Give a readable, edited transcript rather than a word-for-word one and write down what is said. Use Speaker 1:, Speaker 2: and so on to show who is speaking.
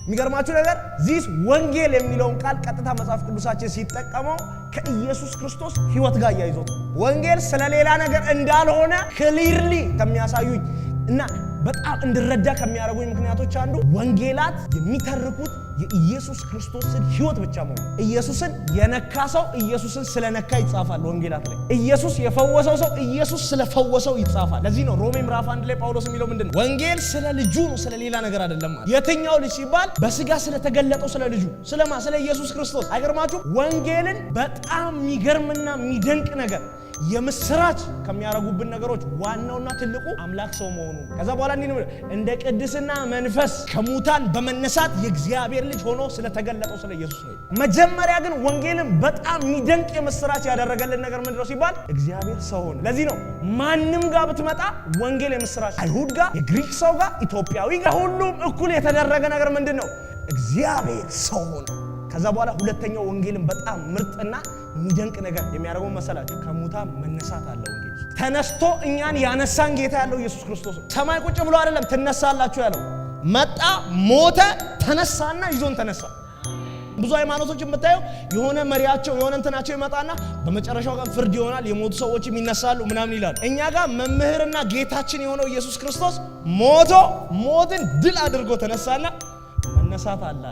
Speaker 1: የሚገርማችሁ ነገር ዚስ ወንጌል የሚለውን ቃል ቀጥታ መጽሐፍ ቅዱሳችን ሲጠቀመው ከኢየሱስ ክርስቶስ ሕይወት ጋር ያይዞት ወንጌል ስለሌላ ነገር እንዳልሆነ ክሊርሊ ከሚያሳዩኝ እና በጣም እንድረዳ ከሚያደርጉኝ ምክንያቶች አንዱ ወንጌላት የሚተርኩት የኢየሱስ ክርስቶስን ሕይወት ብቻ ነው። ኢየሱስን የነካ ሰው ኢየሱስን ስለነካ ይጻፋል ወንጌላት ላይ። ኢየሱስ የፈወሰው ሰው ኢየሱስ ስለፈወሰው ይጻፋል። ለዚህ ነው ሮሜ ምዕራፍ 1 ላይ ጳውሎስ የሚለው ምንድነው? ወንጌል ስለ ልጁ ነው፣ ስለ ሌላ ነገር አይደለም ማለት። የትኛው ልጅ ሲባል በስጋ ስለተገለጠው ስለ ልጁ፣ ስለ ኢየሱስ ክርስቶስ። አይገርማችሁ? ወንጌልን በጣም የሚገርምና የሚደንቅ ነገር የምስራች ከሚያረጉብን ነገሮች ዋናውና ትልቁ አምላክ ሰው መሆኑ። ከዛ በኋላ እንደ ቅድስና መንፈስ ከሙታን በመነሳት የእግዚአብሔር ልጅ ሆኖ ስለተገለጠው ስለ ኢየሱስ ነው። መጀመሪያ ግን ወንጌልን በጣም የሚደንቅ የምስራች ያደረገልን ነገር ምንድነው ሲባል እግዚአብሔር ሰው ሆነ። ለዚህ ነው ማንም ጋር ብትመጣ ወንጌል የምስራች፣ አይሁድ ጋር፣ የግሪክ ሰው ጋር፣ ኢትዮጵያዊ ጋር ሁሉም እኩል የተደረገ ነገር ምንድነው? እግዚአብሔር ሰው ሆነ። ከዛ በኋላ ሁለተኛው ወንጌልን በጣም ምርጥና የሚደንቅ ነገር የሚያደርገው መሰላችሁ? ከሙታን መነሳት አለ። ወንጌል ተነስቶ እኛን ያነሳን ጌታ ያለው ኢየሱስ ክርስቶስ ነው። ሰማይ ቁጭ ብሎ አይደለም ትነሳላችሁ ያለው፣ መጣ፣ ሞተ፣ ተነሳና ይዞን ተነሳ። ብዙ ሃይማኖቶች የምታየው የሆነ መሪያቸው የሆነ እንትናቸው ይመጣና በመጨረሻው ቀን ፍርድ ይሆናል፣ የሞቱ ሰዎችም ይነሳሉ ምናምን ይላሉ። እኛ ጋር መምህርና ጌታችን የሆነው ኢየሱስ ክርስቶስ ሞቶ ሞትን ድል አድርጎ ተነሳና መነሳት አለ።